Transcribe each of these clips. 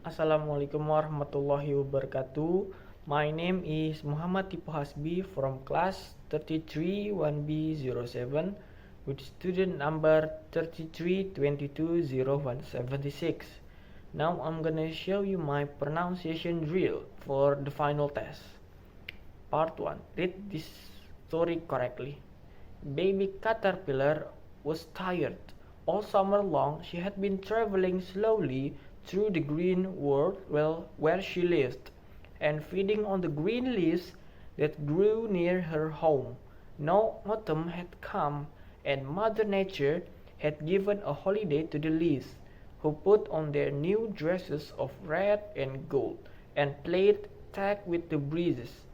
Assalamualaikum warahmatullahi wabarakatuh. My name is Muhammad Dipo Hasbi from class 33 1B07 with student number 33220176. Now I'm gonna show you my pronunciation drill for the final test. Part 1. Read this story correctly. Baby Caterpillar was tired. All summer long she had been traveling slowly through the green world where she lived, and feeding on the green leaves that grew near her home. Now autumn had come, and Mother Nature had given a holiday to the leaves, who put on their new dresses of red and gold, and played tag with the breezes.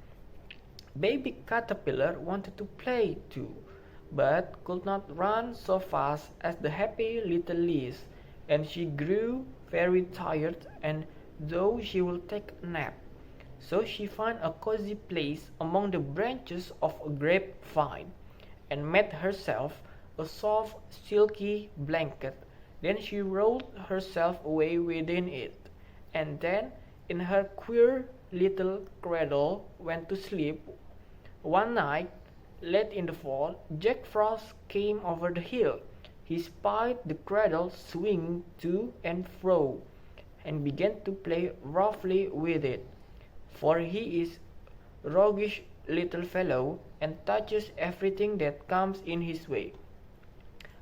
Baby Caterpillar wanted to play too, but could not run so fast as the happy little leaves, and she grew very tired and though she would take a nap. So she found a cozy place among the branches of a grapevine, and made herself a soft, silky blanket. Then she rolled herself away within it, and then in her queer little cradle went to sleep. One night, late in the fall, Jack Frost came over the hill. He spied the cradle swing to and fro, and began to play roughly with it, for he is a roguish little fellow, and touches everything that comes in his way.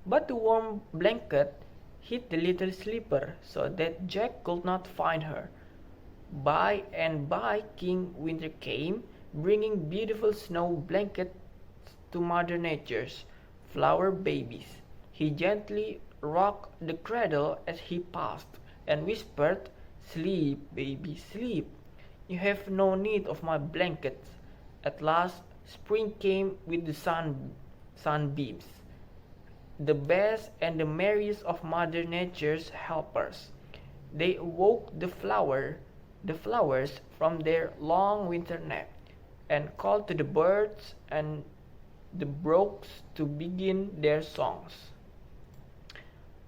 But the warm blanket hid the little sleeper, so that Jack could not find her. By and by King Winter came, bringing beautiful snow blankets to Mother Nature's flower babies. He gently rocked the cradle as he passed, and whispered, "Sleep, baby, sleep. You have no need of my blankets." At last spring came with the sunbeams, the best and the merriest of Mother Nature's helpers. They awoke the flowers from their long winter nap, and called to the birds and the brooks to begin their songs.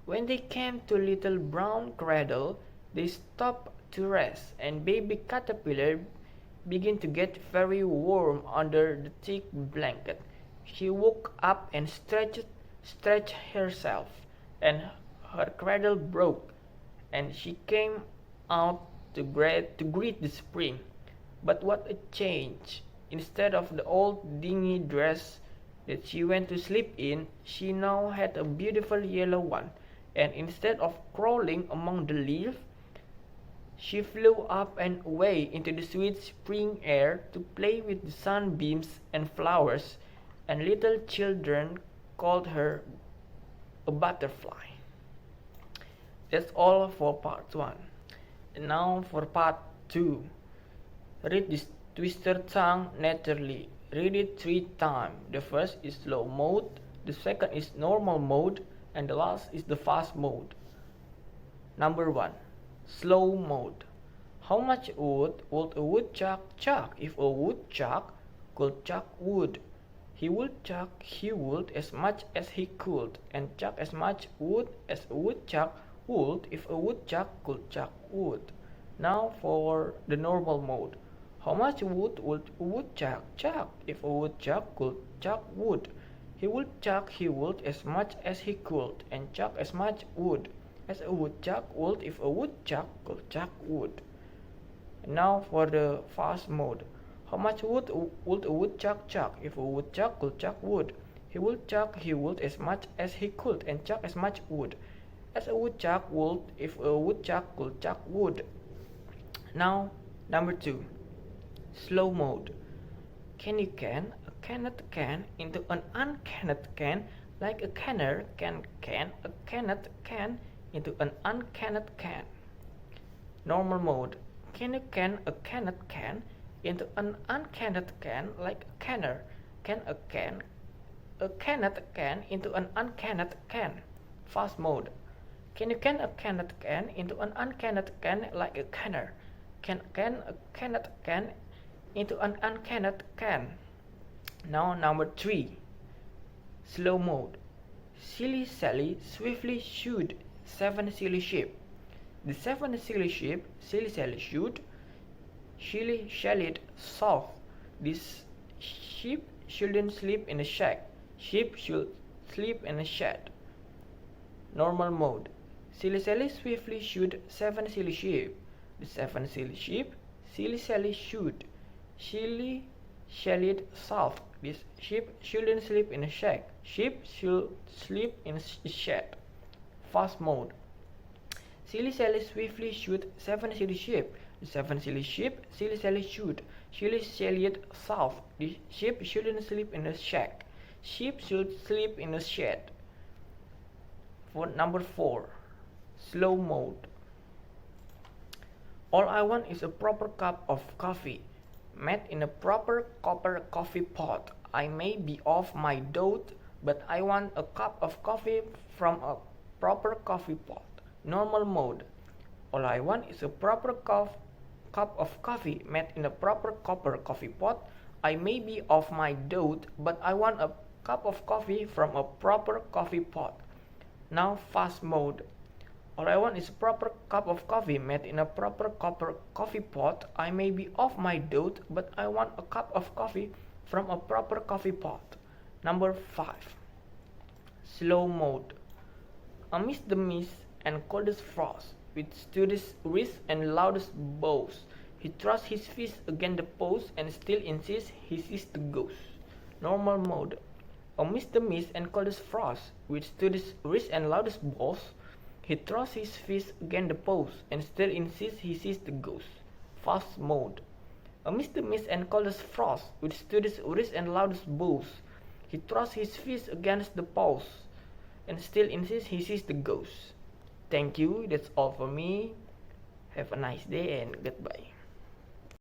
When they came to Little Brown Cradle, they stopped to rest, and Baby Caterpillar began to get very warm under the thick blanket. She woke up and stretched herself, and her cradle broke, and she came out to greet the spring. But what a change! Instead of the old dingy dress that she went to sleep in, she now had a beautiful yellow one, and instead of crawling among the leaves, she flew up and away into the sweet spring air to play with the sunbeams and flowers, and little children called her a butterfly. That's all for part 1. And now for part 2. Read this twister tongue naturally. Read it 3 times. The first is slow mode, the second is normal mode, and the last is the fast mode. Number 1. Slow mode. How much wood would a woodchuck chuck if a woodchuck could chuck wood? He would chuck wood as much as he could, and chuck as much wood as a woodchuck would if a woodchuck could chuck wood. Now for the normal mode. How much wood would a woodchuck chuck if a woodchuck could chuck wood? He would chuck wood as much as he could, and chuck as much wood as a woodchuck would if a woodchuck could chuck wood. Now for the fast mode. How much wood would a woodchuck chuck if a woodchuck could chuck wood? He would chuck wood as much as he could, and chuck as much wood as a woodchuck would if a woodchuck could chuck wood. Now, number 2. Slow mode. Can you can a cannot can into an uncannot can, like a canner can a cannot can into an uncannot can. Normal mode. Can you can a cannot can into an uncannot can, like a canner can a cannot can into an uncannot can. Fast mode. Can you can a cannot can into an uncannot can, like a canner can a cannot can into an uncannot can. Now number 3. Slow mode. Silly Sally swiftly shooed 7 silly sheep. The seven silly sheep, silly should, shelled soft. This sheep shouldn't sleep in a shack. Sheep should sleep in a shed. Normal mode. Silly swiftly shoot seven silly sheep. The seven silly sheep, silly shoot. Shelled soft. This sheep shouldn't sleep in a shack. Sheep should sleep in a shed. Fast mode. Silly swiftly shoot seven silly sheep. The seven silly sheep, silly shoot. Shelled soft. The sheep shouldn't sleep in a shack. Sheep should sleep in a shed. For number 4, slow mode. All I want is a proper cup of coffee, made in a proper copper coffee pot. I may be off my dote, but I want a cup of coffee from a proper coffee pot. Normal mode. All I want is a proper cup of coffee made in a proper copper coffee pot. I may be off my dote, but I want a cup of coffee from a proper coffee pot. Now fast mode. All I want is a proper cup of coffee made in a proper copper coffee pot. I may be off my dote, but I want a cup of coffee from a proper coffee pot. Number 5. Slow mode. Amidst the mist and coldest frost, with stoodest wrist and loudest bows, he thrusts his fist against the post and still insists he sees the ghost. Normal mode. Amidst the mist and coldest frost, with stoodest wrist and loudest bows, he thrusts his fist against the post and still insists he sees the ghost. Fast mode. Amidst the mist and coldest frost, with stoodest wrist and loudest bows, he thrusts his fist against the post and still insists he sees the ghost. Thank you, that's all for me. Have a nice day and goodbye.